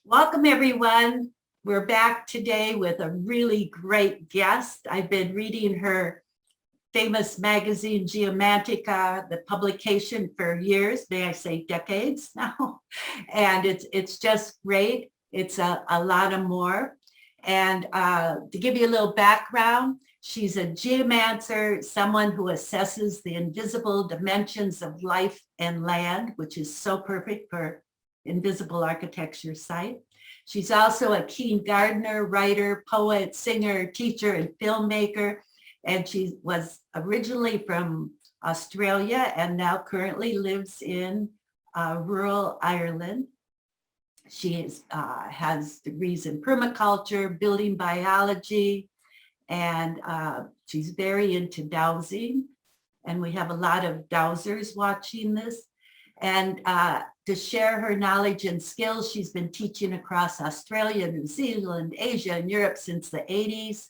Welcome, everyone. We're back today with a really great guest. I've been reading her famous magazine, Geomantica, the publication for years, may I say decades now. And it's just great. It's Alanna Moore. And to give you a little background, she's a geomancer, someone who assesses the invisible dimensions of life and land, which is so perfect for invisible architecture site. She's also a keen gardener, writer, poet, singer, teacher, and filmmaker. And she was originally from Australia and now currently lives in rural Ireland. She has degrees in permaculture, building biology, and she's very into dowsing. And we have a lot of dowsers watching this. And to share her knowledge and skills, she's been teaching across Australia, New Zealand, Asia, and Europe since the 80s.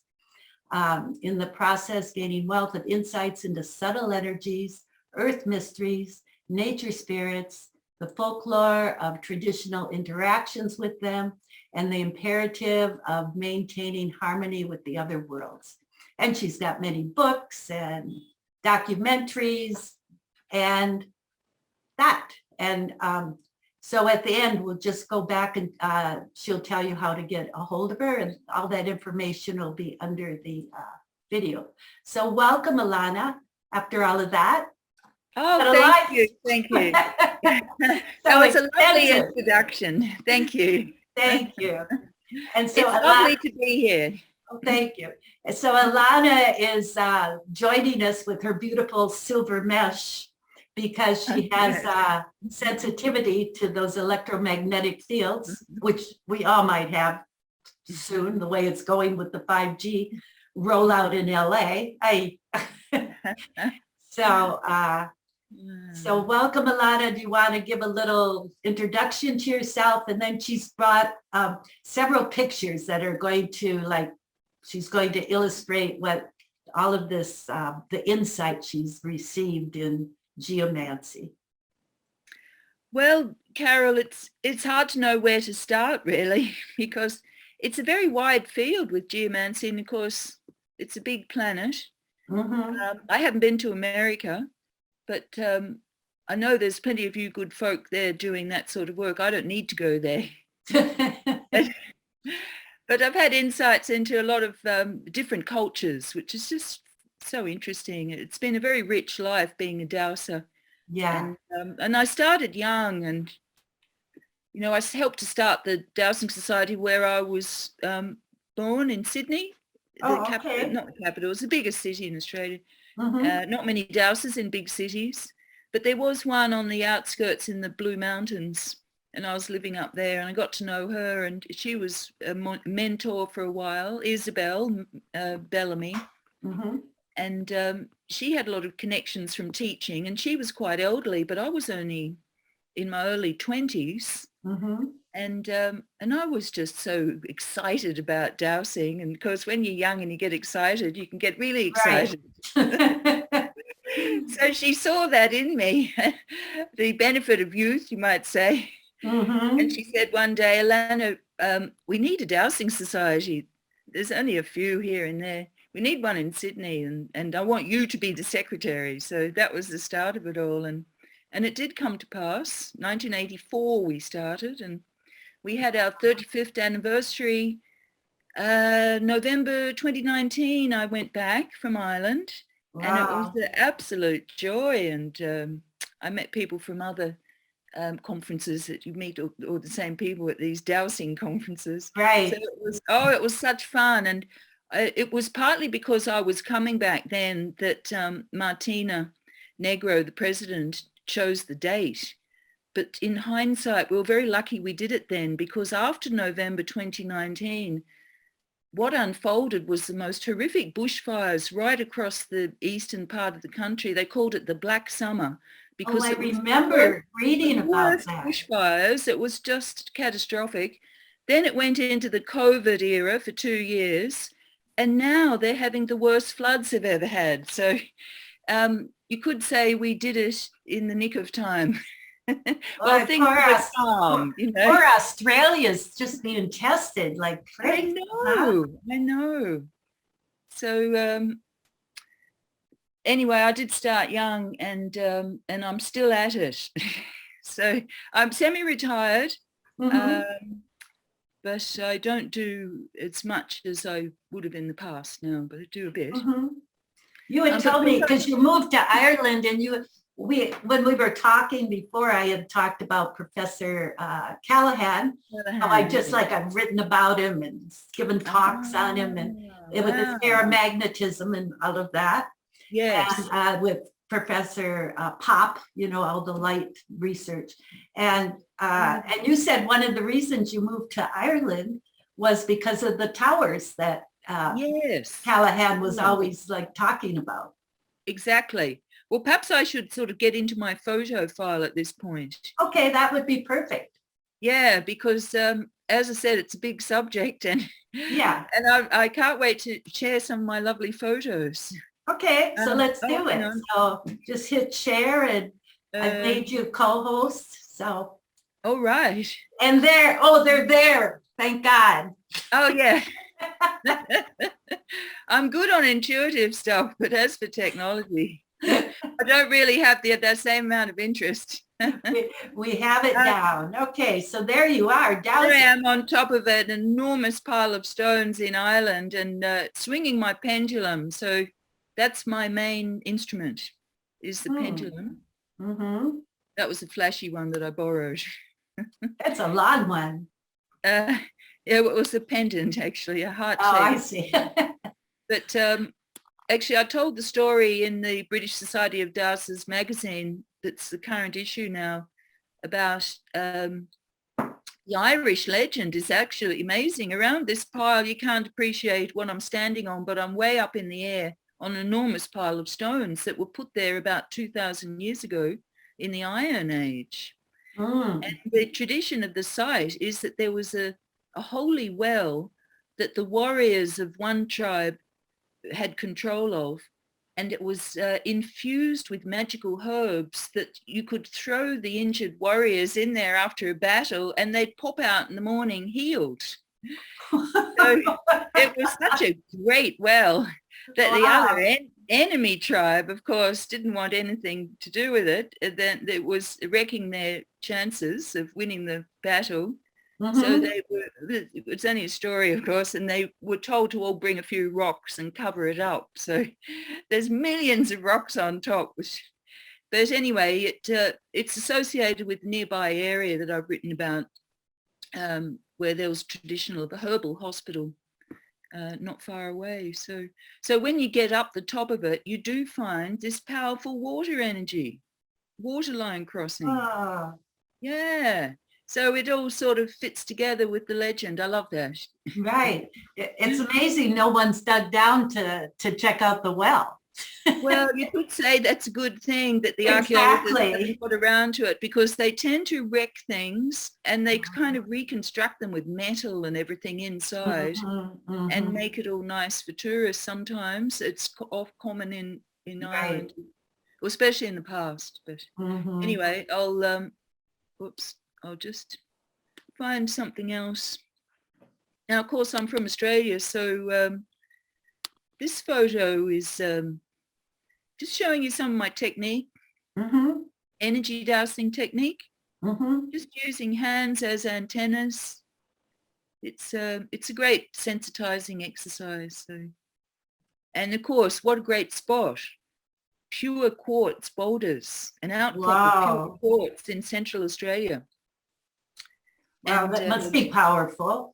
In the process, gaining wealth of insights into subtle energies, earth mysteries, nature spirits, the folklore of traditional interactions with them, and the imperative of maintaining harmony with the other worlds. And she's got many books and documentaries and that. And so at the end, we'll just go back and she'll tell you how to get a hold of her, and all that information will be under the video. So welcome, Alanna, after all of that. Oh, thank you. Thank you. That was a lovely introduction. Thank you. Thank you. And so it's lovely to be here. Oh, thank you. And so Alanna is joining us with her beautiful silver mesh, because she has sensitivity to those electromagnetic fields, which we all might have soon, the way it's going with the 5G rollout in LA. So welcome, Alanna. Do you want to give a little introduction to yourself? And then she's brought several pictures that are going to, she's going to illustrate what all of this, the insight she's received in geomancy. Well, Carol, it's hard to know where to start, really, because it's a very wide field with geomancy, and of course it's a big planet. I haven't been to America, but I know there's plenty of you good folk there doing that sort of work. I don't need to go there. But I've had insights into a lot of different cultures, which is just so interesting. It's been a very rich life being a dowser. Yeah. And I started young, and I helped to start the Dowsing Society where I was born in Sydney. Okay. Not the capital, it's the biggest city in Australia. Not many dowsers in big cities, but there was one on the outskirts in the Blue Mountains, and I was living up there, and I got to know her, and she was a mentor for a while, Isabel Bellamy. And she had a lot of connections from teaching, and she was quite elderly, but I was only in my early 20s. And I was just so excited about dowsing. And of course, when you're young and you get excited, you can get really excited. Right. So she saw that in me, the benefit of youth, you might say. And she said one day, Alanna, we need a dowsing society. There's only a few here and there. We need one in Sydney, and I want you to be the secretary. So that was the start of it all. And it did come to pass. 1984 we started, and we had our 35th anniversary. November 2019, I went back from Ireland. Wow. And it was an absolute joy. And I met people from other conferences that you meet, or the same people at these dowsing conferences. Right. So it was such fun. And it was partly because I was coming back then that Martina Negro, the president, chose the date. But in hindsight, we were very lucky we did it then, because after November 2019, what unfolded was the most horrific bushfires right across the eastern part of the country. They called it the Black Summer. Because I remember reading about that. Bushfires, it was just catastrophic. Then it went into the COVID era for 2 years. And now they're having the worst floods they've ever had. So you could say we did it in the nick of time. Well, things poor, were calm, you know. poor Australia's just being tested like crazy. I know. So anyway, I did start young, and I'm still at it. So I'm semi-retired, but I don't do as much as I would have in the past now, but I do a bit. You had told me, because you moved to Ireland, and when we were talking before, I had talked about Professor Callahan. I've written about him and given talks on him, and it was his paramagnetism and all of that. Yes. And with Professor Pop, all the light research. And you said one of the reasons you moved to Ireland was because of the towers that yes, Callahan was always like talking about. Exactly. Well, perhaps I should sort of get into my photo file at this point. Okay, that would be perfect. Yeah, because as I said, it's a big subject, and yeah, and I can't wait to share some of my lovely photos. Okay, so let's do it. So just hit share, and I've made you co-host. So. All right. And they're there. Thank God. Oh yeah. I'm good on intuitive stuff, but as for technology, I don't really have that same amount of interest. We have it down. Okay, so there you are. There I am on top of an enormous pile of stones in Ireland, and swinging my pendulum. So that's my main instrument, is the pendulum. That was a flashy one that I borrowed. That's a long one. It was a pendant, actually, a heart shape. Oh, I see. But actually, I told the story in the British Society of Dowsers magazine, that's the current issue now, about the Irish legend is actually amazing. Around this pile, you can't appreciate what I'm standing on, but I'm way up in the air on an enormous pile of stones that were put there about 2,000 years ago in the Iron Age. And the tradition of the site is that there was a holy well that the warriors of one tribe had control of, and it was infused with magical herbs that you could throw the injured warriors in there after a battle, and they'd pop out in the morning healed. So it was such a great well that the other enemy tribe, of course, didn't want anything to do with it. Then it was wrecking their chances of winning the battle. So it's only a story, of course, and they were told to all bring a few rocks and cover it up. So there's millions of rocks on top. But anyway, it's associated with the nearby area that I've written about, where there was traditional of a herbal hospital not far away. So when you get up the top of it, you do find this powerful water energy, water line crossing. Yeah. So it all sort of fits together with the legend. I love that. Right. It's amazing no one's dug down to check out the well. Well, you could say that's a good thing that the archaeologists haven't got around to it, because they tend to wreck things and they kind of reconstruct them with metal and everything inside and make it all nice for tourists. Sometimes it's common in Ireland, especially in the past. But anyway, I'll just find something else. Now, of course, I'm from Australia, so this photo is just showing you some of my technique, energy dowsing technique, just using hands as antennas. It's a great sensitizing exercise. So. And of course, what a great spot. Pure quartz boulders, an outcrop of pure quartz in Central Australia. Wow, that must be powerful.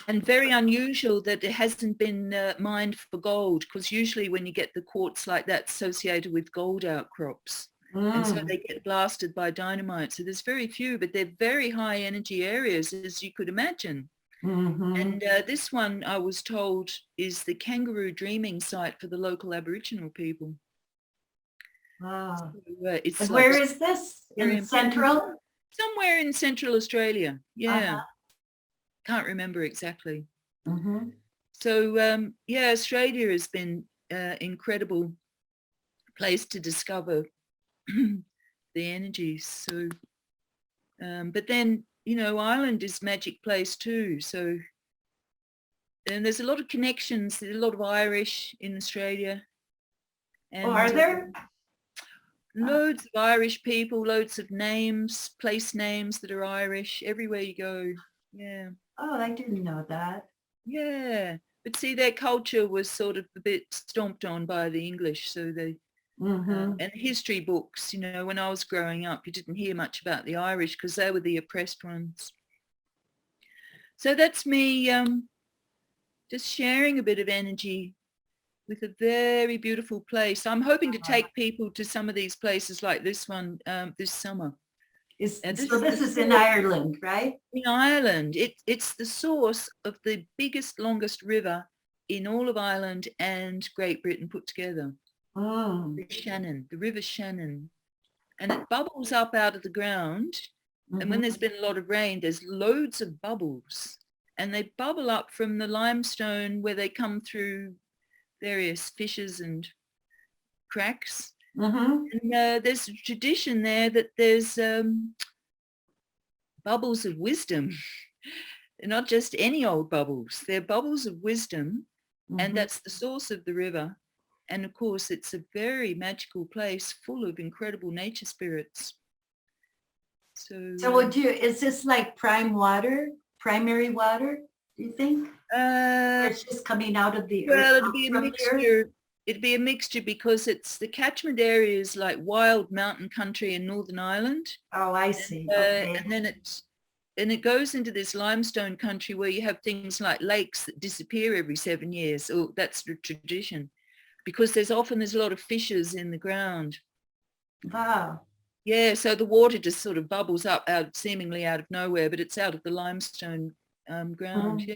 And very unusual that it hasn't been mined for gold, because usually when you get the quartz like that, associated with gold outcrops. And so they get blasted by dynamite. So there's very few, but they're very high energy areas, as you could imagine. And this one, I was told, is the kangaroo dreaming site for the local Aboriginal people. Wow. So, where is this? In Central? Somewhere in Central Australia. Yeah. Can't remember exactly. So yeah, Australia has been an incredible place to discover the energies. So But then, you know, Ireland is magic place too. So, and there's a lot of connections. There's a lot of Irish in Australia. And are there? loads of Irish people, loads of names, place names that are Irish everywhere you go. Yeah. Oh, I didn't know that. Yeah. But see, their culture was sort of a bit stomped on by the English. So they, and history books, you know, when I was growing up, you didn't hear much about the Irish because they were the oppressed ones. So that's me just sharing a bit of energy with a very beautiful place. I'm hoping to take people to some of these places like this one this summer. So this is in Ireland, right? In Ireland. It's the source of the biggest, longest river in all of Ireland and Great Britain put together. The Shannon, the River Shannon. And it bubbles up out of the ground. And when there's been a lot of rain, there's loads of bubbles. And they bubble up from the limestone where they come through various fissures and cracks. And there's a tradition there that there's bubbles of wisdom. They're not just any old bubbles. They're bubbles of wisdom. And that's the source of the river. And of course, it's a very magical place full of incredible nature spirits. So is this like primary water, do you think? Or it's just coming out of the earth? Well, it'd be a mixture. It'd be a mixture because it's the catchment area is like wild mountain country in Northern Ireland. Oh, I see. And then it goes into this limestone country where you have things like lakes that disappear every 7 years. Oh, that's the tradition, because there's a lot of fissures in the ground. Wow. Yeah, so the water just sort of bubbles up seemingly out of nowhere, but it's out of the limestone ground. Yeah,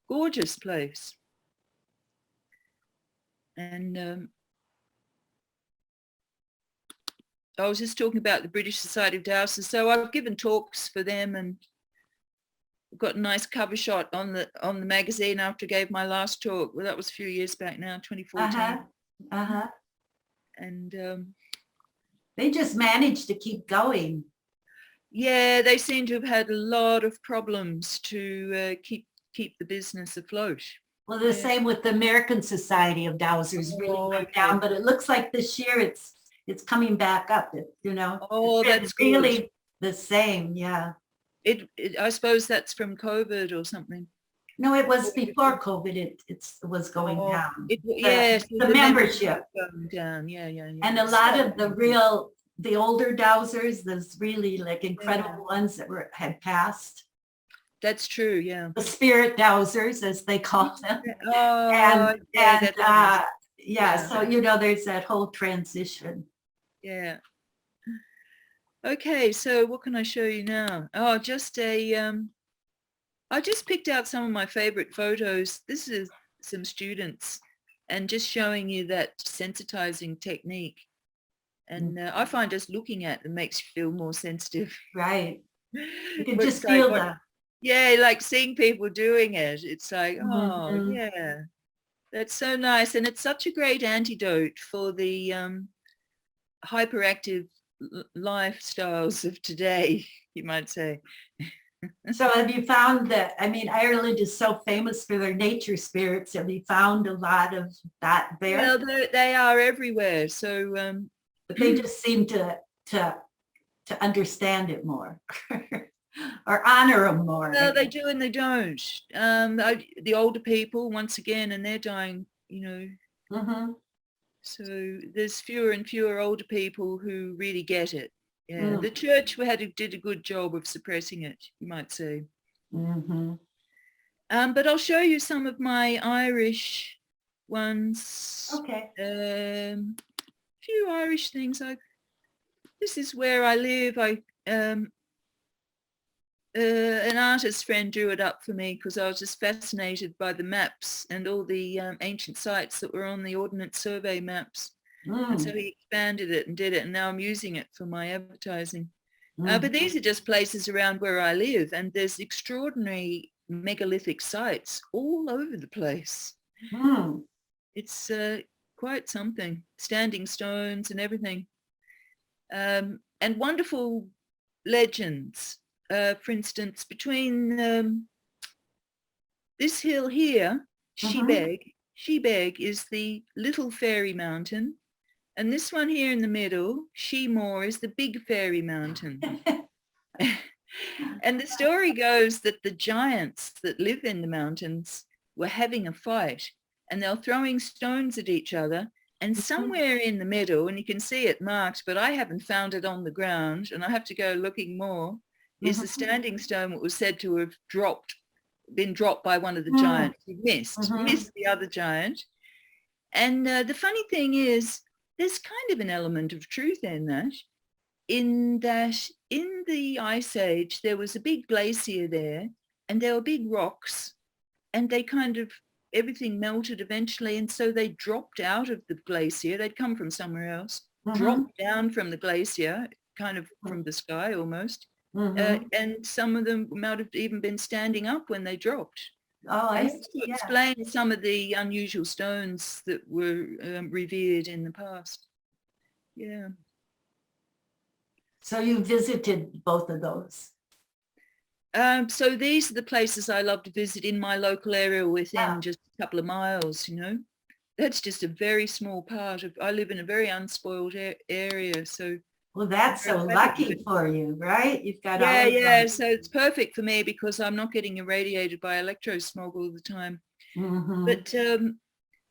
gorgeous place. And I was just talking about the British Society of Dowsers. So I've given talks for them and got a nice cover shot on the magazine after I gave my last talk. Well, that was a few years back now, 2014. And they just managed to keep going. Yeah, they seem to have had a lot of problems to keep the business afloat. Well, the same with the American Society of Dowsers really went down, but it looks like this year it's coming back up, you know. Oh, that's really good. The same, yeah. I suppose that's from COVID or something. No, it was before COVID. It was going down. The membership going down. Yeah. And a lot of the older dowsers, there's really like incredible ones that had passed. That's true, yeah. The spirit dowsers, as they call them. So, you know, there's that whole transition. Yeah. Okay, so what can I show you now? Oh, just I just picked out some of my favorite photos. This is some students and just showing you that sensitizing technique. And I find just looking at them makes you feel more sensitive. Right. You can just feel that. Yeah, like seeing people doing it. It's like, oh, yeah, that's so nice. And it's such a great antidote for the hyperactive lifestyles of today, you might say. So have you found that, I mean, Ireland is so famous for their nature spirits. Have you found a lot of that there? Well, they are everywhere. So, but they just seem to understand it more. Or honor them more. Well, they do and they don't. The older people, once again, and they're dying, you know. So there's fewer and fewer older people who really get it. Yeah, the church did a good job of suppressing it, you might say. But I'll show you some of my Irish ones. Okay. A few Irish things. This is where I live. An artist friend drew it up for me because I was just fascinated by the maps and all the ancient sites that were on the Ordnance Survey maps. And so he expanded it and did it, and now I'm using it for my advertising. But these are just places around where I live, and there's extraordinary megalithic sites all over the place. It's quite something, standing stones and everything. And wonderful legends. For instance, between this hill here, Shebeg is the little fairy mountain, and this one here in the middle, Shemore, is the big fairy mountain. And the story goes that the giants that live in the mountains were having a fight, and they're throwing stones at each other, and somewhere in the middle, and you can see it marked, but I haven't found it on the ground, and I have to go looking more, is the standing stone that was said to have been dropped by one of the giants. He missed the other giant. And the funny thing is, there's kind of an element of truth in that in the Ice Age, there was a big glacier there, and there were big rocks, and they everything melted eventually, and so they dropped out of the glacier. They'd come from somewhere else, dropped down from the glacier, kind of from the sky almost. And some of them might have even been standing up when they dropped. Oh, I see. To explain some of the unusual stones that were revered in the past. Yeah. So you visited both of those? So these are the places I love to visit in my local area within just a couple of miles, That's just a very small part of, I live in a very unspoiled area, so. Well, that's so lucky for you, right? You've got so it's perfect for me because I'm not getting irradiated by electrosmog all the time. But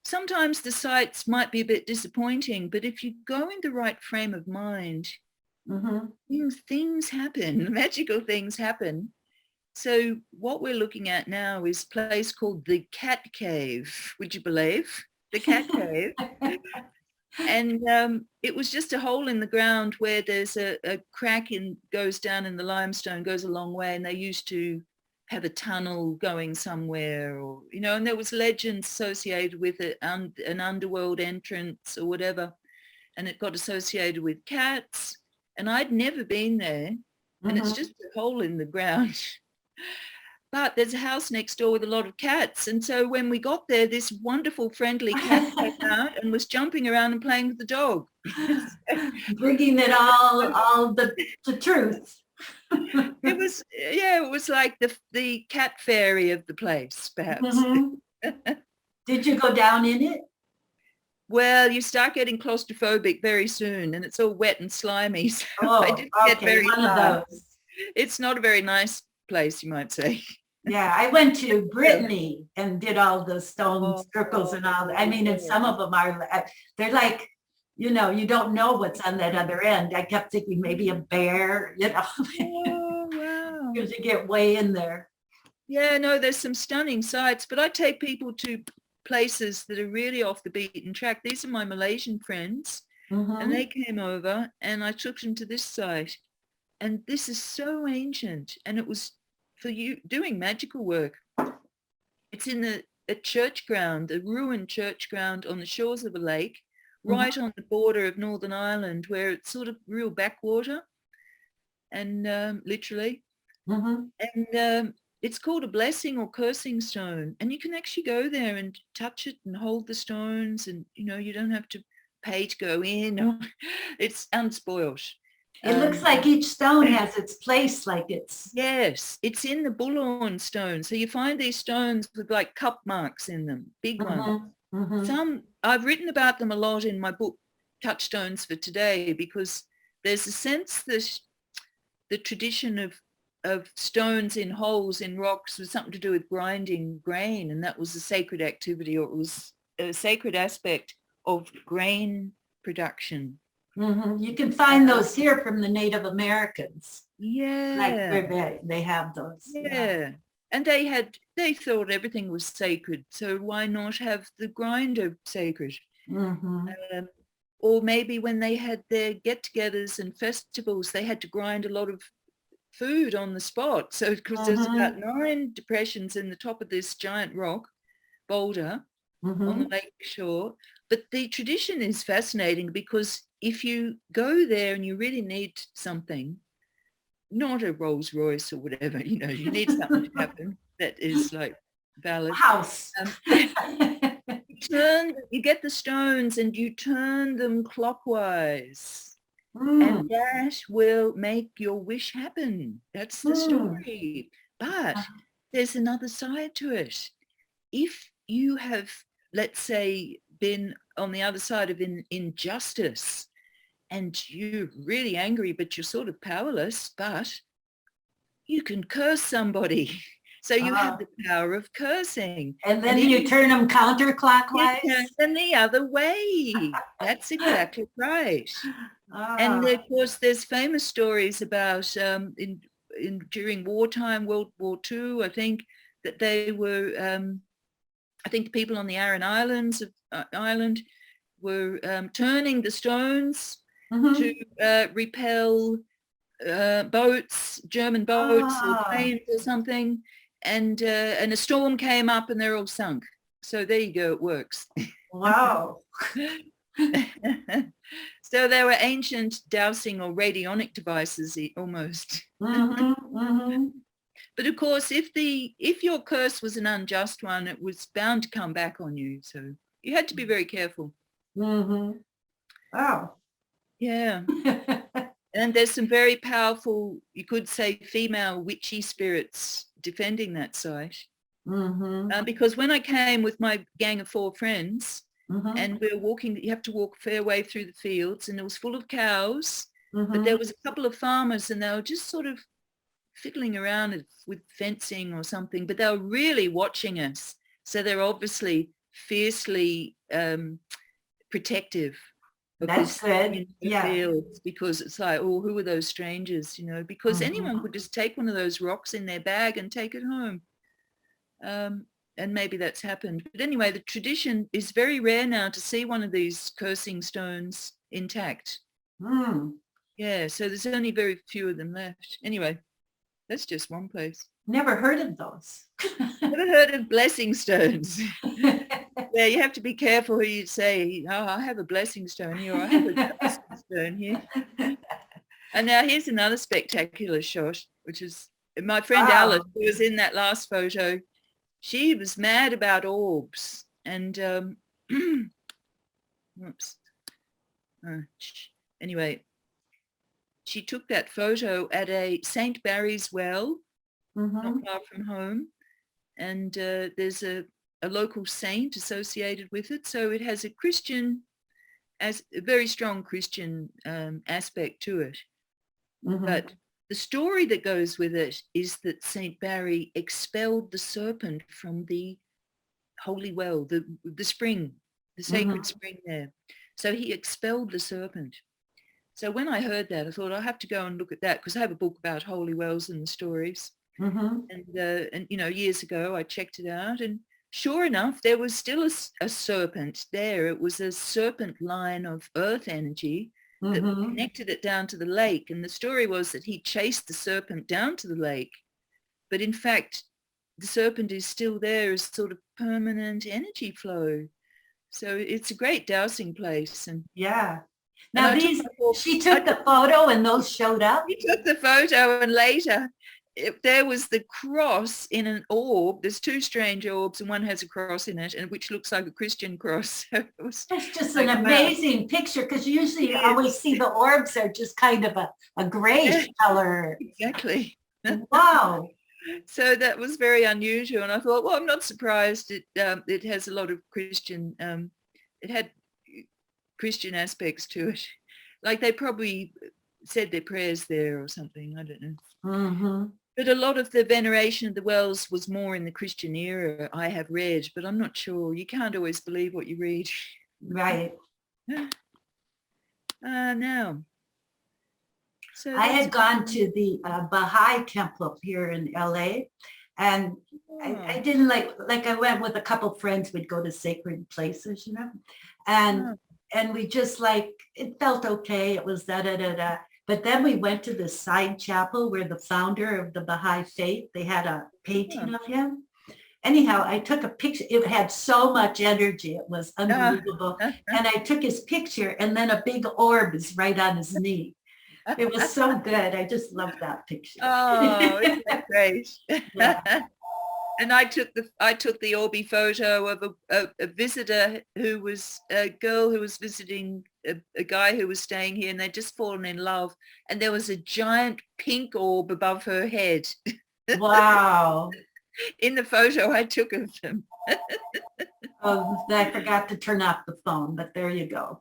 sometimes the sites might be a bit disappointing, but if you go in the right frame of mind, things happen, magical things happen. So what we're looking at now is a place called the Cat Cave. Would you believe? The Cat Cave. And it was just a hole in the ground where there's a crack goes down in the limestone, goes a long way, and they used to have a tunnel going somewhere, or and there was legends associated with it, an underworld entrance or whatever, and it got associated with cats. And I'd never been there, and it's just a hole in the ground. But there's a house next door with a lot of cats. And so when we got there, this wonderful, friendly cat came out and was jumping around and playing with the dog. Bringing it all the truth. It was like the cat fairy of the place, perhaps. Did you go down in it? Well, you start getting claustrophobic very soon, and it's all wet and slimy. So I didn't get very far. It's not a very nice place, you might say. Yeah, I went to Brittany and did all the stone circles and all that. I mean, and some of them they're like, you don't know what's on that other end. I kept thinking maybe a bear, Oh, wow. Because you get way in there. Yeah, no, there's some stunning sites, but I take people to places that are really off the beaten track. These are my Malaysian friends, and they came over, and I took them to this site. And this is so ancient, and it was for you doing magical work. It's in a church ground, a ruined church ground on the shores of a lake, right on the border of Northern Ireland, where it's sort of real backwater, and literally. And it's called a blessing or cursing stone, and you can actually go there and touch it and hold the stones, and you don't have to pay to go in. It's unspoiled. It looks like each stone has its place, like it's... Yes, it's in the Bullhorn stone. So you find these stones with like cup marks in them, big ones. Some, I've written about them a lot in my book, Touchstones for Today, because there's a sense that the tradition of stones in holes in rocks was something to do with grinding grain, and that was a sacred activity, or it was a sacred aspect of grain production. You can find those here from the Native Americans. Yeah. Like where they have those. Yeah. And they thought everything was sacred. So why not have the grinder sacred? Or maybe when they had their get-togethers and festivals, they had to grind a lot of food on the spot. So because there's about 9 depressions in the top of this giant rock boulder on the lake shore. But the tradition is fascinating because if you go there and you really need something, not a Rolls Royce or whatever, you need something to happen that is like valid. House. You get the stones and you turn them clockwise. and that will make your wish happen. That's the story. But there's another side to it. If you have, let's say, been on the other side of injustice and you're really angry, but you're sort of powerless, but you can curse somebody. So you have the power of cursing. And then you turn them counterclockwise? You turn them the other way. That's exactly right. And of course, there's famous stories about during wartime, World War II, I think, that they were, I think the people on the Aran Islands Island were turning the stones to repel boats, German boats or planes or something. And a storm came up and they're all sunk. So there you go, it works. Wow. So there were ancient dowsing or radionic devices almost. But of course, if your curse was an unjust one, it was bound to come back on you. So you had to be very careful. Wow. Yeah. And there's some very powerful, you could say, female witchy spirits defending that site. Because when I came with my gang of 4 friends, and we were walking, you have to walk a fair way through the fields, and it was full of cows, but there was a couple of farmers and they were just sort of fiddling around with fencing or something, but they were really watching us. So they're obviously fiercely protective. That's good. Yeah. Fields, because it's like, oh, who are those strangers, because anyone could just take one of those rocks in their bag and take it home. And maybe that's happened. But anyway, the tradition is very rare now to see one of these cursing stones intact. Yeah, so there's only very few of them left. Anyway, that's just one place. Never heard of those. Never heard of blessing stones. Yeah, you have to be careful who you say, oh, I have a blessing stone here, or I have a blessing stone here. And now here's another spectacular shot, which is my friend Alice, who was in that last photo. She was mad about orbs. And whoops. Anyway, she took that photo at a St. Barry's well, not far from home. And there's a local saint associated with it. So it has a very strong Christian aspect to it. But the story that goes with it is that St. Barry expelled the serpent from the holy well, the spring, the sacred spring there. So he expelled the serpent. So when I heard that, I thought I'll have to go and look at that, because I have a book about holy wells and the stories. And years ago I checked it out, and sure enough, there was still a serpent there. It was a serpent line of earth energy that connected it down to the lake. And the story was that he chased the serpent down to the lake. But in fact, the serpent is still there as sort of permanent energy flow. So it's a great dowsing place. And yeah. Now she took the photo and those showed up? She took the photo, and later there was the cross in an orb. There's 2 strange orbs, and one has a cross in it, and which looks like a Christian cross. So it's just an amazing picture, because usually you always see the orbs are just kind of a grayish color. Exactly. Wow. So that was very unusual, and I thought, well, I'm not surprised. It has a lot of Christian. It had Christian aspects to it, like they probably said their prayers there or something. I don't know. But a lot of the veneration of the wells was more in the Christian era, I have read, but I'm not sure. You can't always believe what you read. Right. Now. So I had gone to the Baha'i temple here in LA, and I didn't like I went with a couple friends. We'd go to sacred places, and we just it felt okay. It was da-da-da-da. But then we went to the side chapel where the founder of the Baha'i faith, they had a painting of him. Anyhow, I took a picture. It had so much energy. It was unbelievable. And I took his picture, and then a big orb is right on his knee. It was so good. I just loved that picture. Oh, isn't that great? Yeah. And I took the Orby photo of a visitor a girl who was visiting a guy who was staying here, and they'd just fallen in love, and there was a giant pink orb above her head Wow. in the photo I took of them. Oh, I forgot to turn off the phone, but there you go.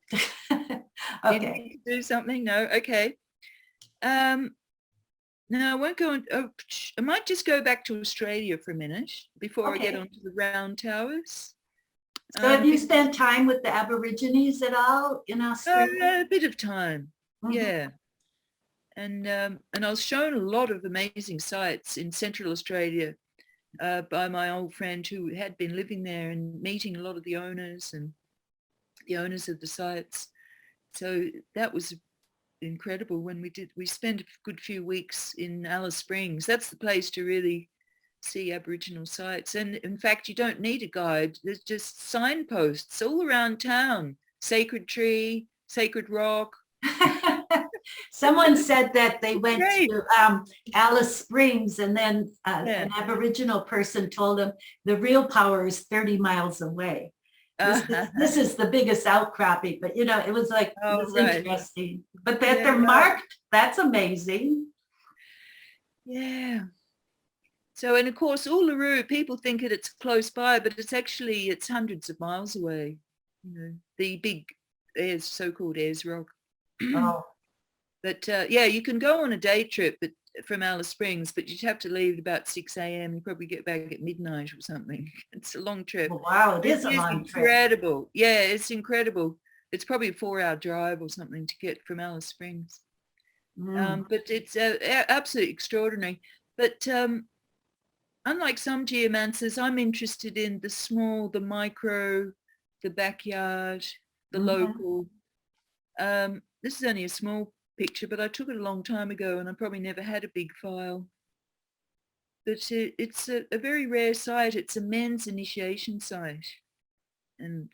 You Okay. need to do something? No? Okay. Now I won't go on. Oh, I might just go back to Australia for a minute before I get Okay. onto the round towers. So have you spent time with the Aborigines at all in Australia? A bit of time, Mhm. yeah. And I was shown a lot of amazing sites in Central Australia by my old friend who had been living there, and meeting a lot of the owners and the owners of the sites. So that was incredible. When we spent a good few weeks in Alice Springs. That's the place to really see Aboriginal sites. And in fact, you don't need a guide. There's just signposts all around town. Sacred tree, sacred rock. Someone said that they went Great. to Alice Springs, and then Yeah. an Aboriginal person told them the real power is 30 miles away. This is the biggest outcropping, but it was like, it was right. interesting. But that Yeah, they're right. marked, that's amazing. Yeah. So, and of course, Uluru, people think it's close by, but it's hundreds of miles away. The big so-called Ayers Rock. Oh, But yeah, you can go on a day trip from Alice Springs, but you'd have to leave at about 6 a.m. You probably get back at midnight or something. It's a long trip. wow, it is a long trip. Incredible. Yeah, it's incredible. It's probably a 4-hour drive or something to get from Alice Springs. But it's absolutely extraordinary. But unlike some geomancers, I'm interested in the small, the micro, the backyard, the local. This is only a small picture, but I took it a long time ago, and I probably never had a big file. But it's a very rare site. It's a men's initiation site, and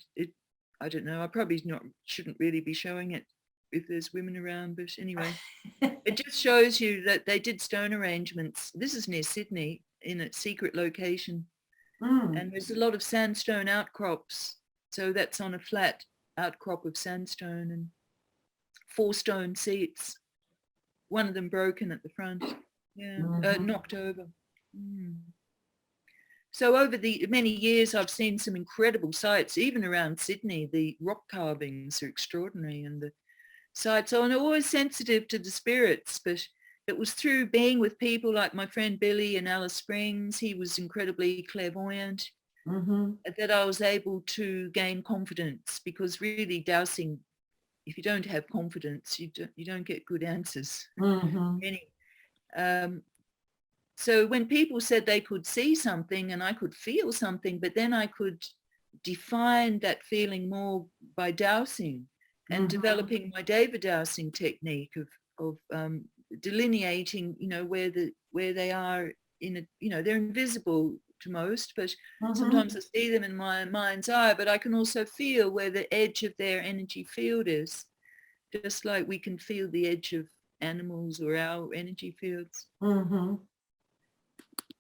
I don't know, I probably shouldn't really be showing it if there's women around, but anyway. It just shows you that they did stone arrangements. This is near Sydney, in a secret location. And there's a lot of sandstone outcrops. So that's on a flat outcrop of sandstone, and 4 stone seats. One of them broken at the front. Yeah, knocked over. So over the many years, I've seen some incredible sites, even around Sydney. The rock carvings are extraordinary, and the sites are always sensitive to the spirits, but it was through being with people like my friend Billy in Alice Springs. He was incredibly clairvoyant, that I was able to gain confidence, because really dowsing, if you don't have confidence, you don't get good answers. So when people said they could see something and I could feel something, but then I could define that feeling more by dowsing and developing my David dowsing technique of delineating, where they are in a, they're invisible to most, but sometimes I see them in my mind's eye, but I can also feel where the edge of their energy field is, just like we can feel the edge of animals or our energy fields.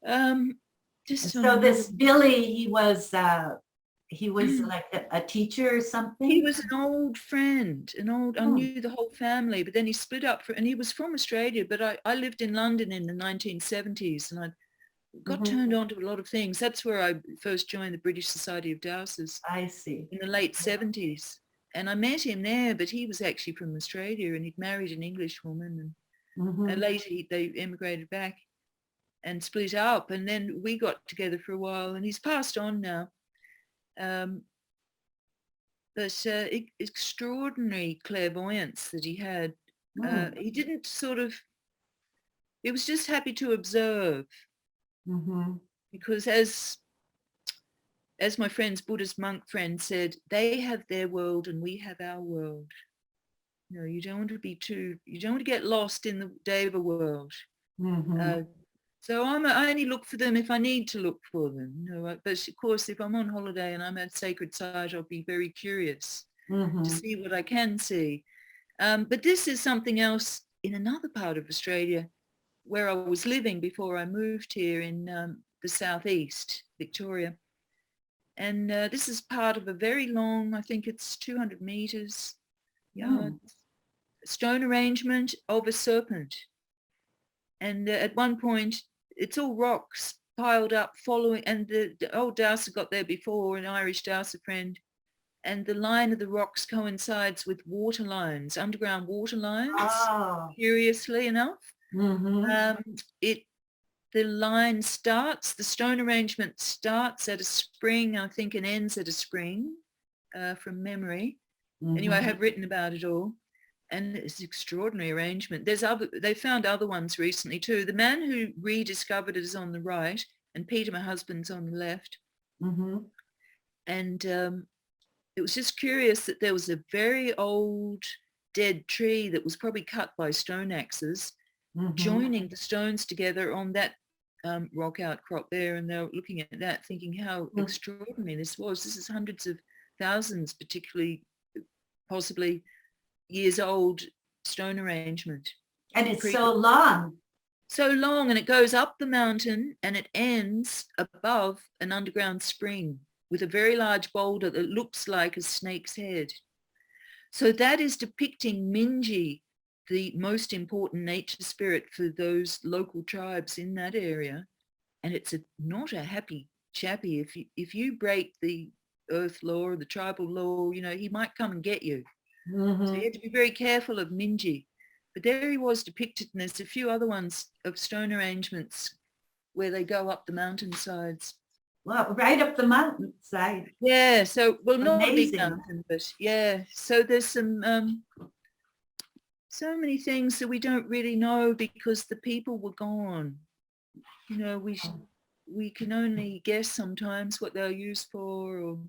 So this Billy, he was like a teacher or something? He was an old friend, I knew the whole family, but then he split up, and he was from Australia, but I lived in London in the 1970s, and I got turned on to a lot of things. That's where I first joined the British Society of Dowsers. I see. In the late 70s. And I met him there, but he was actually from Australia, and he'd married an English woman, and later they emigrated back and split up, and then we got together for a while, and he's passed on now. But extraordinary clairvoyance that he had. He didn't he was just happy to observe, because as my friend's Buddhist monk friend said, they have their world and we have our world. You don't want to get lost in the Deva world. So I only look for them if I need to look for them. But of course, if I'm on holiday and I'm at a sacred site, I'll be very curious to see what I can see. But this is something else in another part of Australia where I was living before I moved here in the southeast, Victoria. And this is part of a very long, I think it's 200 meters, yards. Stone arrangement of a serpent. And at one point, it's all rocks piled up following, and the old dowser got there before, an Irish dowser friend, and the line of the rocks coincides with water lines, underground water lines, curiously enough. The line starts, the stone arrangement starts at a spring, I think, and ends at a spring, from memory. Anyway, I have written about it all, and it's extraordinary arrangement. They found other ones recently too. The man who rediscovered it is on the right, and Peter, my husband's on the left. And it was just curious that there was a very old dead tree that was probably cut by stone axes, joining the stones together on that rock outcrop there, and they were looking at that thinking how extraordinary this was. This is hundreds of thousands, particularly possibly years old stone arrangement. And it's so long. So long, and it goes up the mountain and it ends above an underground spring with a very large boulder that looks like a snake's head. So that is depicting Minji, the most important nature spirit for those local tribes in that area. And it's not a happy chappy. If you break the earth law or the tribal law, he might come and get you. So you have to be very careful of Minji. But there he was depicted, and there's a few other ones of stone arrangements where they go up the mountainsides. Well, right up the mountainside. Yeah, so, well, not Amazing. a big mountain, but yeah. So there's some, so many things that we don't really know because the people were gone. We can only guess sometimes what they're used for, or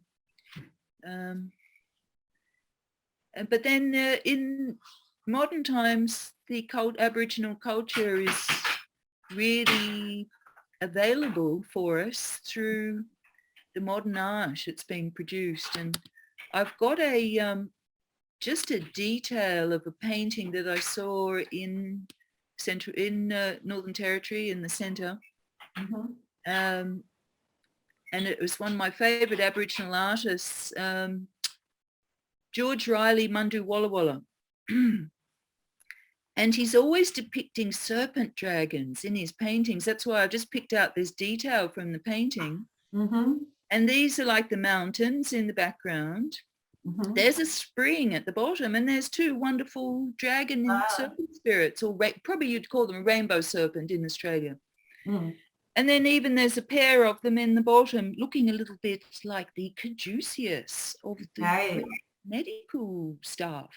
but then in modern times, the Aboriginal culture is really available for us through the modern art that's being produced. And I've got just a detail of a painting that I saw in Northern Territory in the centre. And it was one of my favourite Aboriginal artists, George Riley Mundu Walla Walla. And he's always depicting serpent dragons in his paintings. That's why I've just picked out this detail from the painting. And these are like the mountains in the background. There's a spring at the bottom, and there's two wonderful dragon serpent spirits, or probably you'd call them a rainbow serpent in Australia. And then even there's a pair of them in the bottom looking a little bit like the caduceus of the medical staff.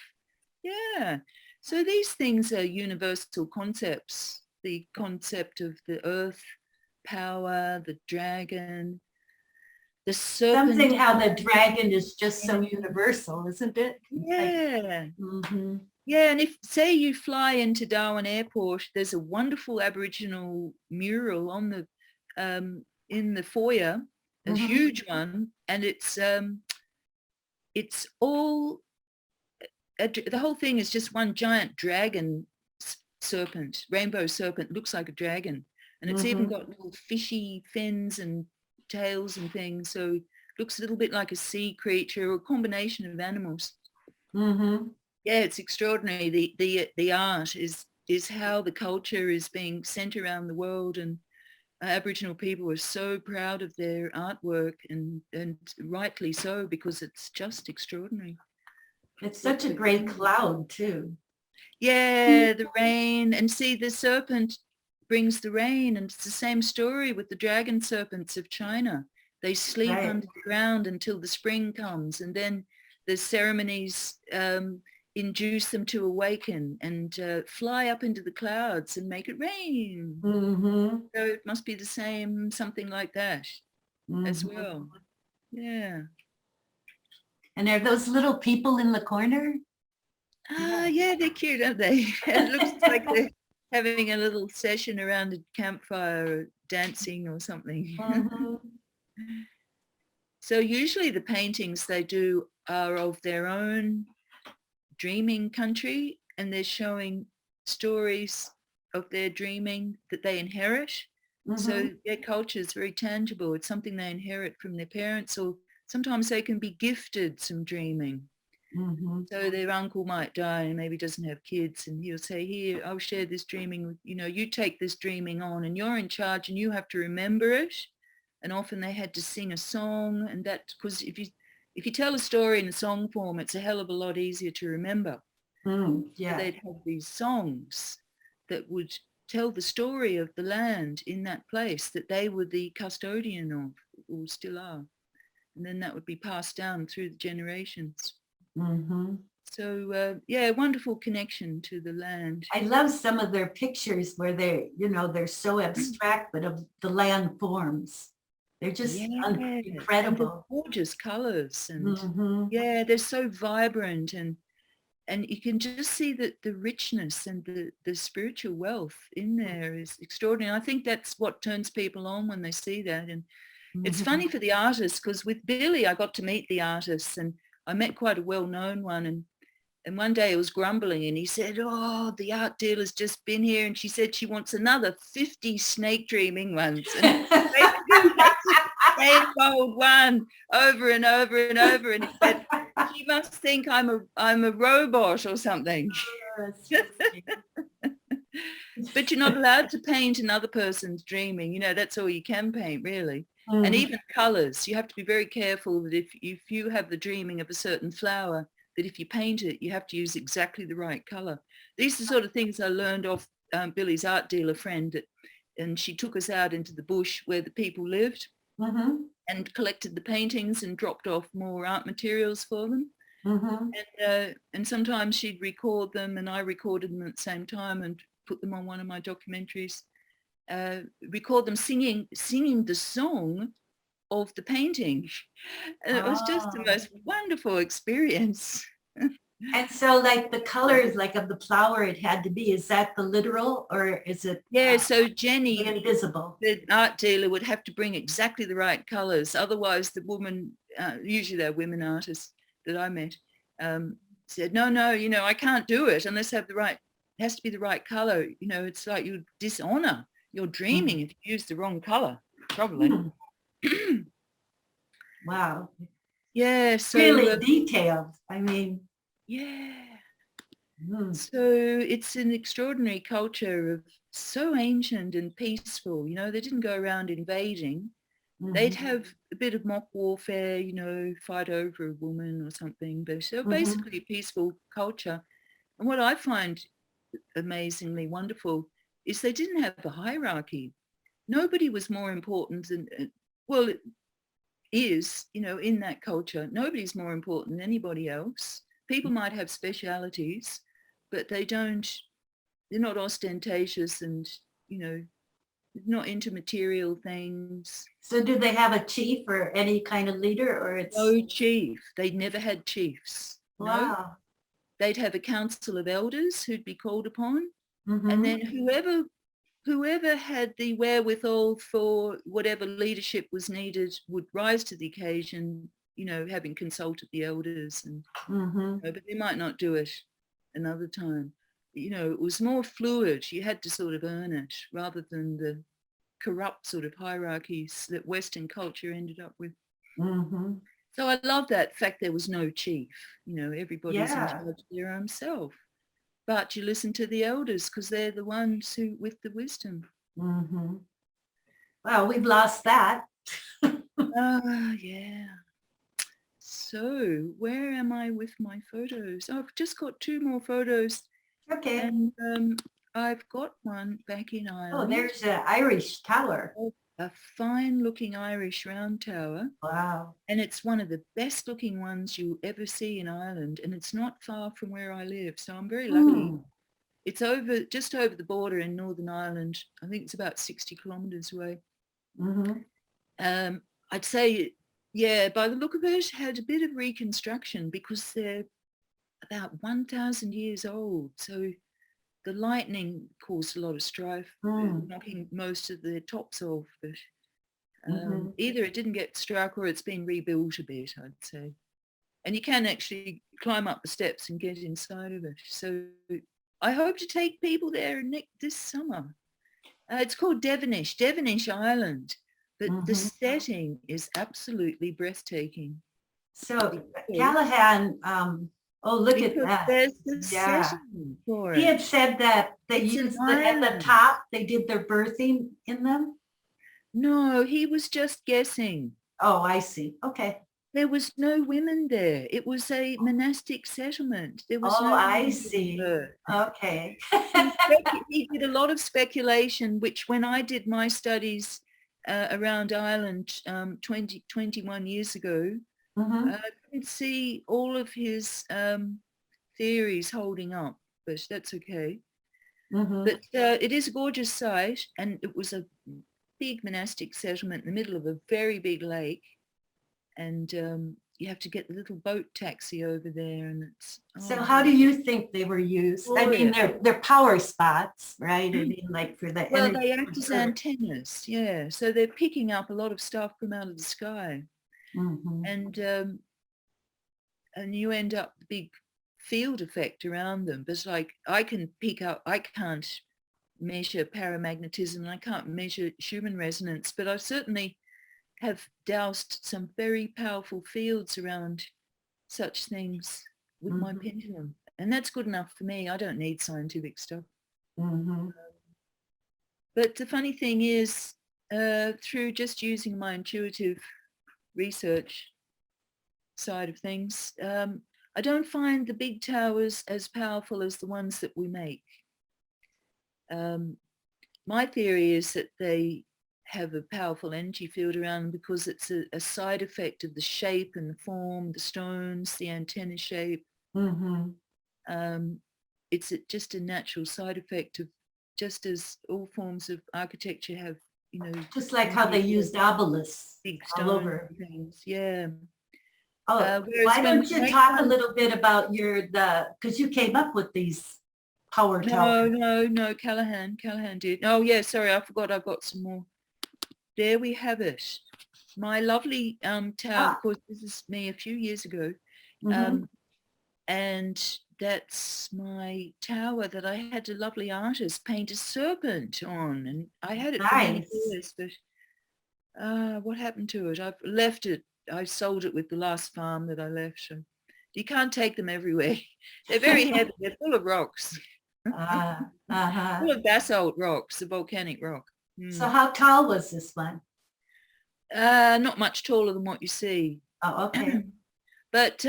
Yeah. So these things are universal concepts. The concept of the earth power, the dragon, the serpent. Something how the dragon is just so universal, isn't it? Yeah. Yeah, and if, say, you fly into Darwin Airport, there's a wonderful Aboriginal mural on the in the foyer, a huge one, and it's all the whole thing is just one giant dragon serpent, rainbow serpent, looks like a dragon, and it's even got little fishy fins and tails and things, so it looks a little bit like a sea creature or a combination of animals. Yeah, it's extraordinary. The art is how the culture is being sent around the world, and Aboriginal people are so proud of their artwork, and rightly so, because it's just extraordinary. It's such a great cloud too. Yeah, the rain, and see, the serpent brings the rain, and it's the same story with the dragon serpents of China. They sleep under the ground until the spring comes, and then the ceremonies induce them to awaken and fly up into the clouds and make it rain. So it must be the same, something like that as well. Yeah. And are those little people in the corner? Yeah, they're cute, aren't they? It looks like they're having a little session around a campfire, dancing or something. So usually the paintings they do are of their own dreaming country, and they're showing stories of their dreaming that they inherit. So their culture is very tangible. It's something they inherit from their parents, or sometimes they can be gifted some dreaming. So their uncle might die and maybe doesn't have kids, and he'll say, here, I'll share this dreaming with, you take this dreaming on and you're in charge and you have to remember it. And often they had to sing a song, and that, because if you tell a story in a song form, it's a hell of a lot easier to remember. Yeah. So they'd have these songs that would tell the story of the land in that place that they were the custodian of, or still are. And then that would be passed down through the generations. So wonderful connection to the land. I love some of their pictures where they're so abstract, but of the land forms. They're just incredible. Gorgeous colors, and they're so vibrant, and you can just see that the richness and the spiritual wealth in there is extraordinary. I think that's what turns people on when they see that. And it's funny for the artists, because with Billy, I got to meet the artists, and I met quite a well-known one. And one day I was grumbling, and he said, oh, the art dealer's just been here, and she said she wants another 50 snake dreaming ones. And same old one over and over and over. And he said, she must think I'm a robot or something. But you're not allowed to paint another person's dreaming. That's all you can paint, really. And even colors, you have to be very careful that if you have the dreaming of a certain flower, that if you paint it, you have to use exactly the right color. These are the sort of things I learned off Billy's art dealer friend, and she took us out into the bush where the people lived and collected the paintings and dropped off more art materials for them. And sometimes she'd record them, and I recorded them at the same time and put them on one of my documentaries. Record them singing the song of the painting. And it was just the most wonderful experience. And so like the colors like of the flower, it had to be, is that the literal, or is it so Jenny, invisible, the art dealer, would have to bring exactly the right colors, otherwise the woman, usually they're women artists that I met, said no, I can't do it unless I have it has to be the right color. It's like you dishonor your dreaming if you use the wrong color, probably. Wow. Yeah, so really detailed. I mean, so it's an extraordinary culture of so ancient and peaceful. They didn't go around invading. They'd have a bit of mock warfare, fight over a woman or something, but so basically a peaceful culture. And what I find amazingly wonderful is they didn't have a hierarchy. Nobody was more important than, well, it is, in that culture, nobody's more important than anybody else. People might have specialities, but they're not ostentatious and, not into material things. So do they have a chief or any kind of leader, or it's... No chief. They never had chiefs. Wow. No. They'd have a council of elders who'd be called upon. And then whoever had the wherewithal for whatever leadership was needed would rise to the occasion, having consulted the elders. And but they might not do it another time. It was more fluid. You had to sort of earn it rather than the corrupt sort of hierarchies that Western culture ended up with. So I love that fact there was no chief. Everybody's in charge of their own self. But you listen to the elders because they're the ones who with the wisdom. Well, we've lost that. Yeah. So where am I with my photos? I've just got 2 more photos. Okay. And I've got one back in Ireland. Oh, there's an Irish tower. A fine looking Irish round tower. Wow. And it's one of the best looking ones you'll ever see in Ireland. And it's not far from where I live. So I'm very lucky. It's just over the border in Northern Ireland. I think it's about 60 kilometers away. I'd say, by the look of it, had a bit of reconstruction because they're about 1,000 years old. So the lightning caused a lot of strife, knocking most of the tops off. But either it didn't get struck or it's been rebuilt a bit, I'd say. And you can actually climb up the steps and get inside of it. So I hope to take people there this summer. It's called Devonish Island, but the setting is absolutely breathtaking. So Callahan Oh, look at because that. there's the Yeah. settlement for He had it. said that they It's an used at the island. top, they did their birthing in them. No, he was just guessing. Oh, I see. Okay. There was no women there. It was a monastic settlement. There was Oh, no I women giving see. birth. Okay. He did a lot of speculation, which when I did my studies around Ireland 21 years ago, Mhm, I couldn't see all of his theories holding up, but that's okay. mhm. But it is a gorgeous site, and it was a big monastic settlement in the middle of a very big lake, and you have to get the little boat taxi over there, and it's So how do you think they were used? I mean, glorious. they're power spots, right? I mean, like for the Well, energy. they act as antennas, yeah. So they're picking up a lot of stuff from out of the sky, Mhm, and you end up the big field effect around them. But like I can't measure paramagnetism, and I can't measure Schumann resonance, but I certainly have doused some very powerful fields around such things with my mhm, pendulum. And that's good enough for me. I don't need scientific stuff. mhm. But the funny thing is, through just using my intuitive research side of things, I don't find the big towers as powerful as the ones that we make. My theory is that they have a powerful energy field around them because it's a side effect of the shape and the form, the stones, the antenna shape. Mhm. It's just a natural side effect of, just as all forms of architecture have, Just like how they energy fields, used obelisks big all stone over. things. Yeah. Oh, Whereas why when don't we you make talk a one, little bit about because you came up with these power towers. no, Callahan did. Oh yeah, sorry, I forgot. I've got some more. There we have it. My lovely tower. Of Ah, course, this is me a few years ago. mhm. Um, and that's my tower that I had a lovely artist paint a serpent on, and I had it for many Nice. years, but what happened to it? I've left it. I sold it with the last farm that I left. So you can't take them everywhere. They're very heavy. They're full of rocks, Uh-huh. full of basalt rocks, the volcanic rock. So how tall was this one? Not much taller than what you see. Oh, okay. But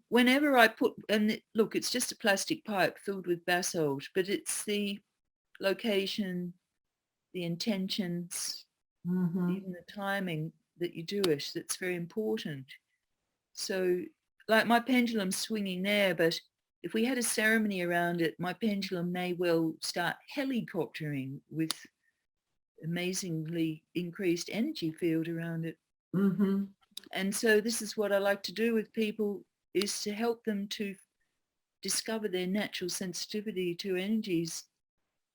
whenever I put, look, it's just a plastic pipe filled with basalt, but it's the location, the intentions, Mm-hmm. even the timing that you do it, that's very important. So like my pendulum's swinging there, but if we had a ceremony around it, my pendulum may well start helicoptering with amazingly increased energy field around it. Mm-hmm. And so this is what I like to do with people, is to help them to discover their natural sensitivity to energies,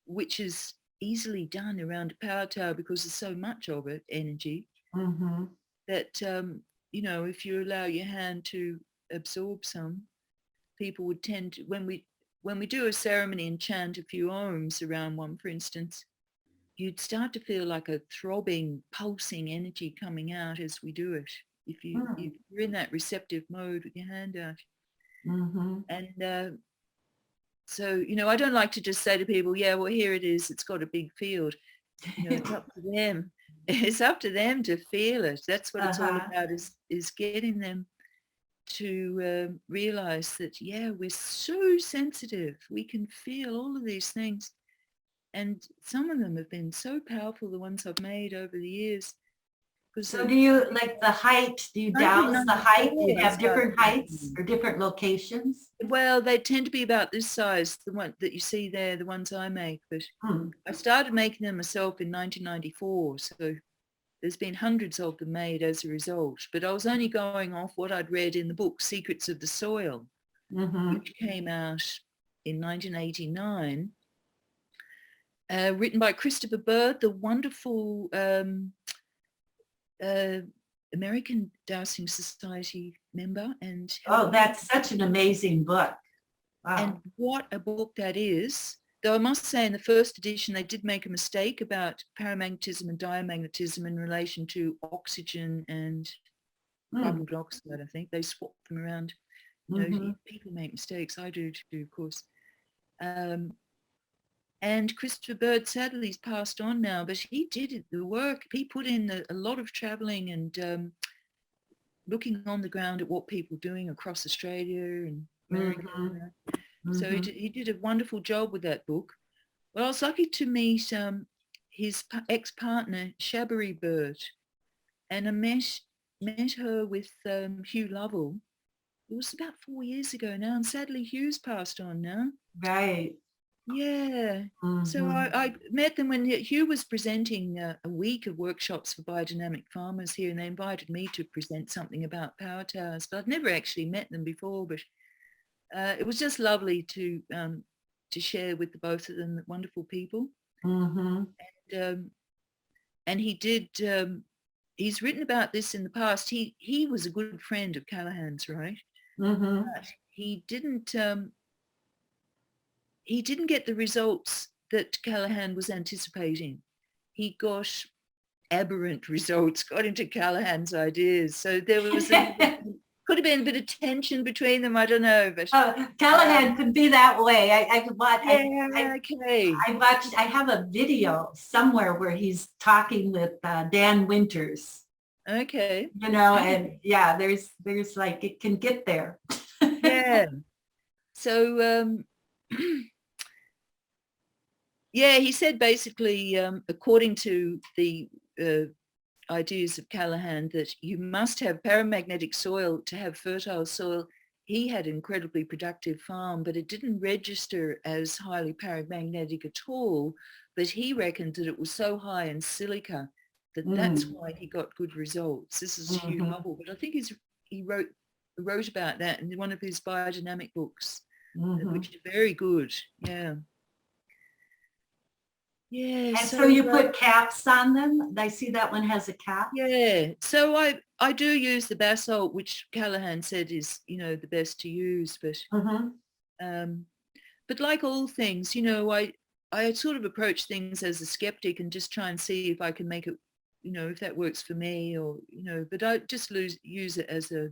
which is easily done around a power tower because there's so much of it, energy, Mm-hmm. that, if you allow your hand to absorb some, people would tend to, when we do a ceremony and chant a few ohms around one, for instance, you'd start to feel like a throbbing, pulsing energy coming out as we do it. If you're in that receptive mode with your hand out. Mm-hmm. And so, I don't like to just say to people, yeah, well, here it is. It's got a big field. It's up to them. It's up to them to feel it. That's what it's all Uh-huh. about, is getting them to realize that, yeah, we're so sensitive. We can feel all of these things. And some of them have been so powerful, the ones I've made over the years. So do you like the height? Do you douse the height? Do you 1994, I have started different making heights them. or different locations? Well, they tend to be about this size, the one that you see there, the ones I make. But Hmm. I started making them myself in 1994, so there's been hundreds of them made as a result. But I was only going off what I'd read in the book Secrets of the Soil, Mm-hmm. which came out in 1989, written by Christopher Bird, the wonderful uh, American Dowsing Society member, and Oh, helped me. that's such an amazing book. And Wow. what a book that is. Though I must say in the first edition, they did make a mistake about paramagnetism and diamagnetism in relation to oxygen and Hmm. carbon dioxide, I think. They swapped them around. You know, people make mistakes. I do too, of course. And Christopher Bird, sadly, he's passed on now, but he did the work. He put in a lot of traveling and looking on the ground at what people are doing across Australia and America. So he did a wonderful job with that book. Well, I was lucky to meet his ex-partner, Shabbery Bird, and I met her with Hugh Lovell. It was about 4 years ago now, and sadly Hugh's passed on now. Right. Yeah. So I met them when Hugh was presenting a week of workshops for biodynamic farmers here, and they invited me to present something about power towers, but I'd never actually met them before. But it was just lovely to share with the both of them, wonderful people. And he did. He's written about this in the past. He was a good friend of Callahan's, right? But he didn't get the results that Callahan was anticipating. He got aberrant results, got into Callahan's ideas. So there was could have been a bit of tension between them. I don't know, but Callahan could be that way. I could watch. Okay. I have a video somewhere where he's talking with Dan Winters. Okay. You know, and yeah, there's like, it can get there. Yeah. So yeah, he said basically, according to the ideas of Callahan, that you must have paramagnetic soil to have fertile soil. He had an incredibly productive farm, but it didn't register as highly paramagnetic at all. But he reckoned that it was so high in silica that that's why he got good results. This is Hugh Lovell, but I think he wrote about that in one of his biodynamic books, which is very good. Yeah. Yeah. And so you put caps on them? I see that one has a cap. Yeah. So I do use the basalt, which Callahan said is, you know, the best to use. But like all things, you know, I sort of approach things as a skeptic and just try and see if I can make it, you know, if that works for me, or, you know, but I just use it as a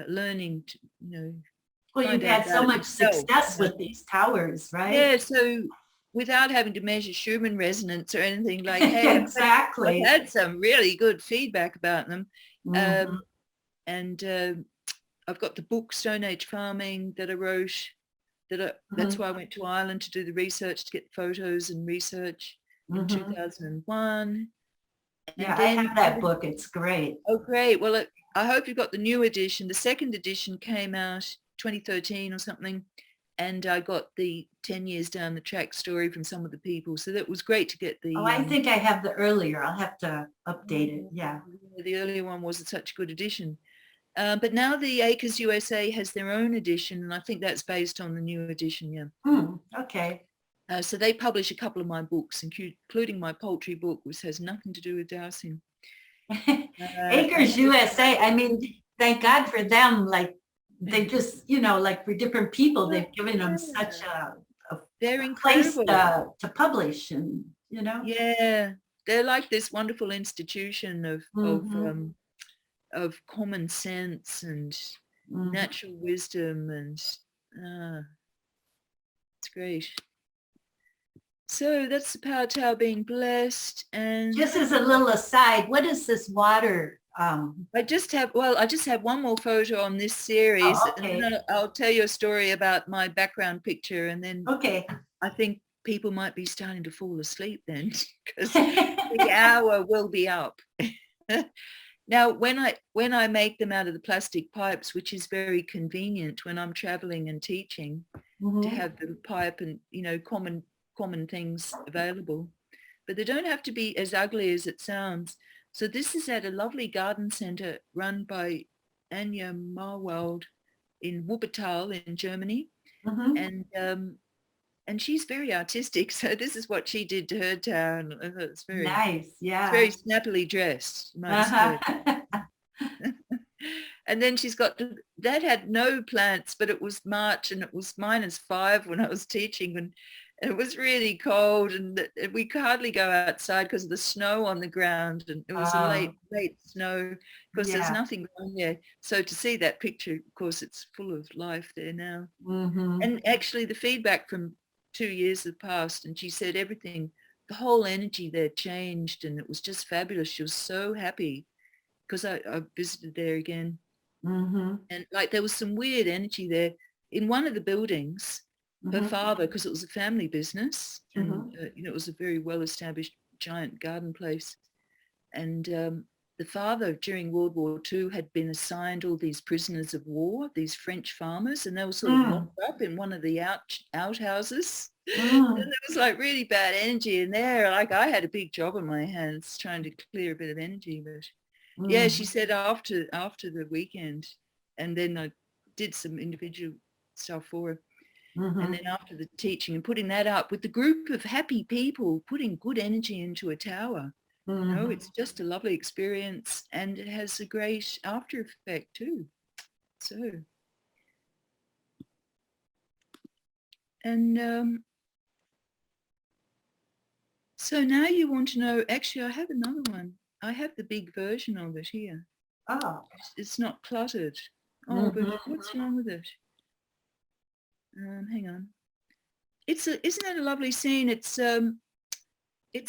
learning to, you know. Well, you've had so much success with these towers, right? Yeah. So without having to measure Schumann resonance or anything, like, hey, exactly. I've had some really good feedback about them. And I've got the book Stone Age Farming that I wrote. That's why I went to Ireland to do the research, to get photos and research in 2001. Yeah, I have that book. It's great. Oh, great. Well, I hope you've got the new edition. The second edition came out 2013 or something. And I got the 10 years down the track story from some of the people. So that was great to get the... Oh, I think I have the earlier. I'll have to update it. Yeah. The earlier one wasn't such a good edition. But now the Acres USA has their own edition, and I think that's based on the new edition, yeah. Okay. So they publish a couple of my books, including my poultry book, which has nothing to do with dowsing. Acres USA, I mean, thank God for them. Like, they just, you know, like for different people, they've given them such a place to publish, and, you know. Yeah, they're like this wonderful institution of common sense and natural wisdom, and it's great. So that's the power tower being blessed. And just as a little aside, what is this water? I just have one more photo on this series. Oh, okay. And then I'll tell you a story about my background picture, and then I think people might be starting to fall asleep then, because the hour will be up. Now, when I make them out of the plastic pipes, which is very convenient when I'm traveling and teaching, to have the pipe and, you know, common things available, but they don't have to be as ugly as it sounds. So this is at a lovely garden center run by Anja Marwald in Wuppertal in Germany. And she's very artistic. So this is what she did to her town. It's very nice. Yeah. It's very snappily dressed. And then she's got that had no plants, but it was March and it was -5 when I was teaching, and it was really cold, and we could hardly go outside because of the snow on the ground, and it was a late snow because there's nothing on there. So to see that picture, of course, it's full of life there now. And actually the feedback from 2 years have passed, and she said everything, the whole energy there changed, and it was just fabulous. She was so happy because I visited there again. And like there was some weird energy there in one of the buildings. Her father, because it was a family business, and it was a very well-established giant garden place, and the father during World War II had been assigned all these prisoners of war, these French farmers, and they were sort of locked up in one of the outhouses. And there was like really bad energy in there. Like I had a big job on my hands trying to clear a bit of energy, but yeah, she said after the weekend, and then I did some individual stuff for her. And then after the teaching and putting that up with the group of happy people, putting good energy into a tower, it's just a lovely experience, and it has a great after effect too. So, and so now you want to know, actually I have another one. I have the big version of it here. Oh. It's not cluttered. Oh, but what's wrong with it? Hang on. Isn't it a lovely scene? It's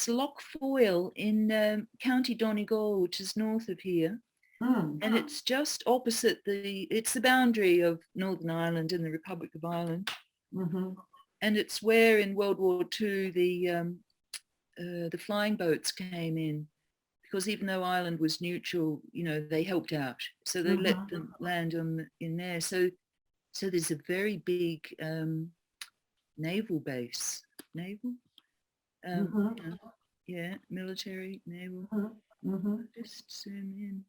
Loch Foyle in County Donegal, which is north of here. And it's just opposite it's the boundary of Northern Ireland and the Republic of Ireland. And it's where in World War II the flying boats came in, because even though Ireland was neutral, they helped out. So they let them land in there. So there's a very big naval base. Naval? Military, naval. Just zoom in.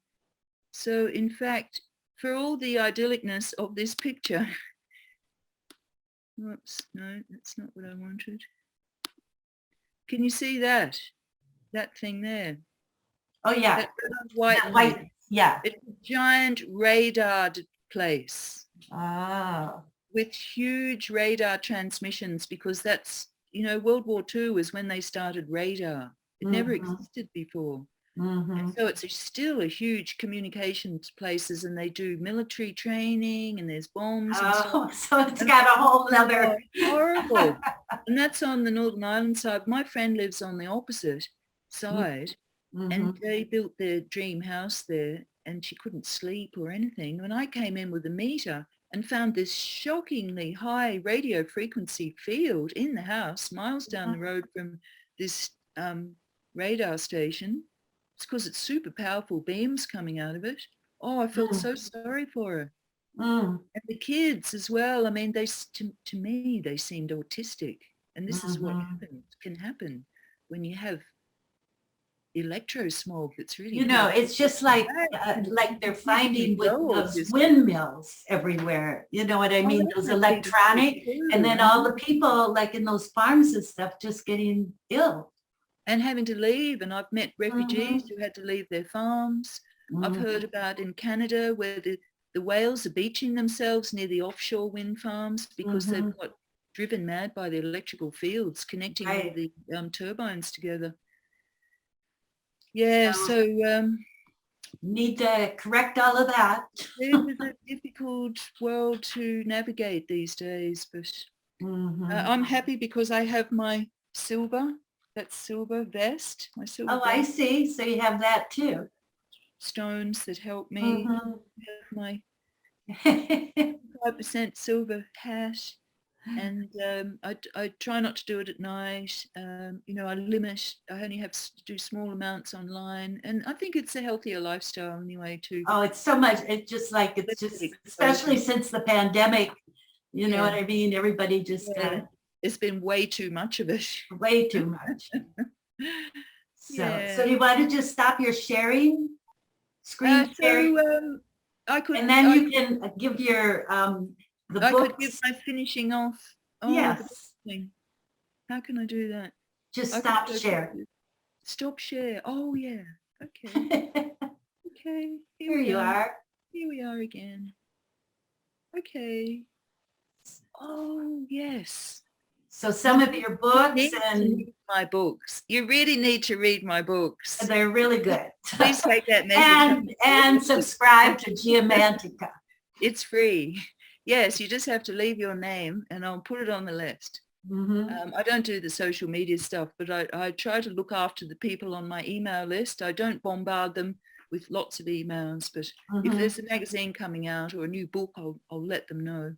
So in fact, for all the idyllicness of this picture, whoops, no, that's not what I wanted. Can you see that thing there? Oh yeah. That white, yeah. It's a giant radared place. With huge radar transmissions, because that's, World War II was when they started radar. It never existed before. And so it's still a huge communications places, and they do military training, and there's bombs and stuff. So it's got a whole other horrible. And that's on the Northern Ireland side. My friend lives on the opposite side, and they built their dream house there, and she couldn't sleep or anything. When I came in with a meter and found this shockingly high radio frequency field in the house, miles down the road from this radar station. It's because it's super powerful beams coming out of it. Oh, I felt so sorry for her. And the kids as well. I mean, to me, they seemed autistic. And this is what can happen when you have electro smog that's really it's just like they're finding with those windmills everywhere, you know what I mean, those electronic, and then all the people like in those farms and stuff just getting ill and having to leave. And I've met refugees who had to leave their farms. I've heard about in Canada where the whales are beaching themselves near the offshore wind farms because they've got driven mad by the electrical fields connecting all the turbines together. Yeah, so need to correct all of that. It is a difficult world to navigate these days, but I'm happy because I have my silver vest. My silver vest. I see. So you have that too. Stones that help me. My 5% silver hat. And I try not to do it at night. I only have to do small amounts online. And I think it's a healthier lifestyle anyway too. Oh, it's so much. It's just especially since the pandemic, you know what I mean? Everybody just it's been way too much of it. Way too much. So do you want to just stop your sharing? Screen sharing? I could. And then you can give your I could give my finishing off. Oh, yes. How can I do that? Just stop share. Stop share. Oh yeah. Okay. Okay. Here you are. Here we are again. Okay. Oh, yes. So some of your books, and my books. You really need to read my books. they're really good. Please take that message. and subscribe to Geomantica. It's free. Yes, you just have to leave your name and I'll put it on the list. I don't do the social media stuff, but I try to look after the people on my email list. I don't bombard them with lots of emails, but if there's a magazine coming out or a new book, I'll let them know.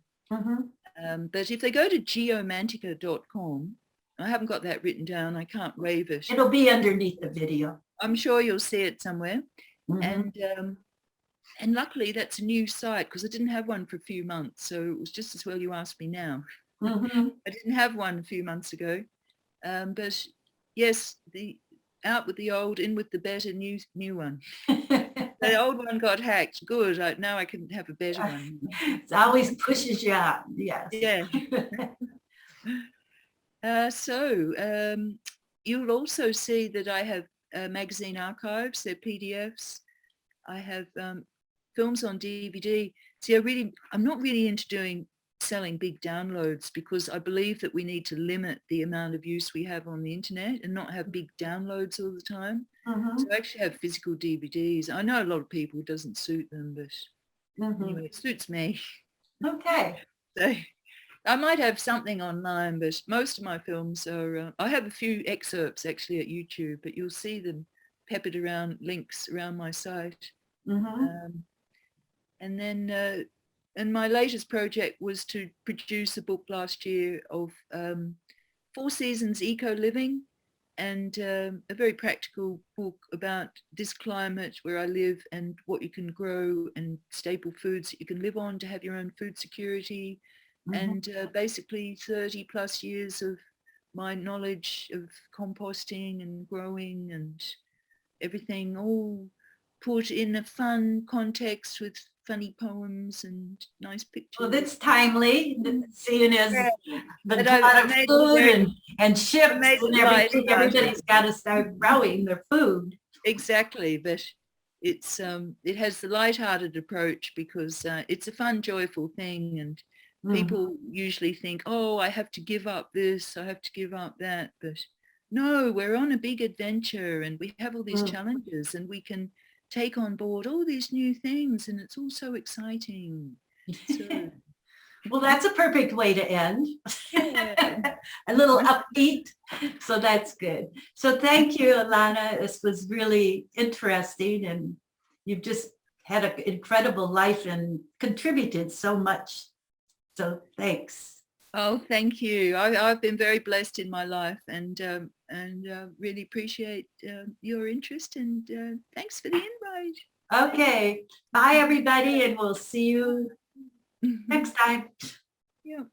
But if they go to geomantica.com, I haven't got that written down. I can't wave it. It'll be underneath the video. I'm sure you'll see it somewhere. And luckily that's a new site because I didn't have one for a few months. So it was just as well you asked me now. I didn't have one a few months ago. But yes, out with the old, in with the better, new one. The old one got hacked. Good. Now I can have a better one. It always pushes you out. Yes. Yeah. You'll also see that I have magazine archives. They're PDFs. I have films on DVD. See, I'm not really into selling big downloads because I believe that we need to limit the amount of use we have on the internet and not have big downloads all the time. So I actually have physical DVDs. I know a lot of people it doesn't suit them, but anyway, it suits me. Okay. So I might have something online, but most of my films are, I have a few excerpts actually at YouTube, but you'll see them peppered around links around my site. And then and my latest project was to produce a book last year of 4 seasons eco living and a very practical book about this climate where I live and what you can grow and staple foods that you can live on to have your own food security. And basically 30 plus years of my knowledge of composting and growing and everything all put in a fun context with funny poems and nice pictures. Well, that's timely, seeing as the I lot of made food and ships and light everything, everybody's got to start growing their food. Exactly, but it's it has the light-hearted approach because it's a fun, joyful thing, and people usually think, oh, I have to give up this, I have to give up that, but no, we're on a big adventure and we have all these challenges and we can take on board all these new things and it's all so exciting. So, well, that's a perfect way to end. yeah. A little upbeat, so that's good. So thank you, Alanna. This was really interesting and you've just had an incredible life and contributed so much. So thanks. Oh, thank you. I've been very blessed in my life and really appreciate your interest and thanks for the invite. Okay. Bye, everybody, and we'll see you next time. Yeah.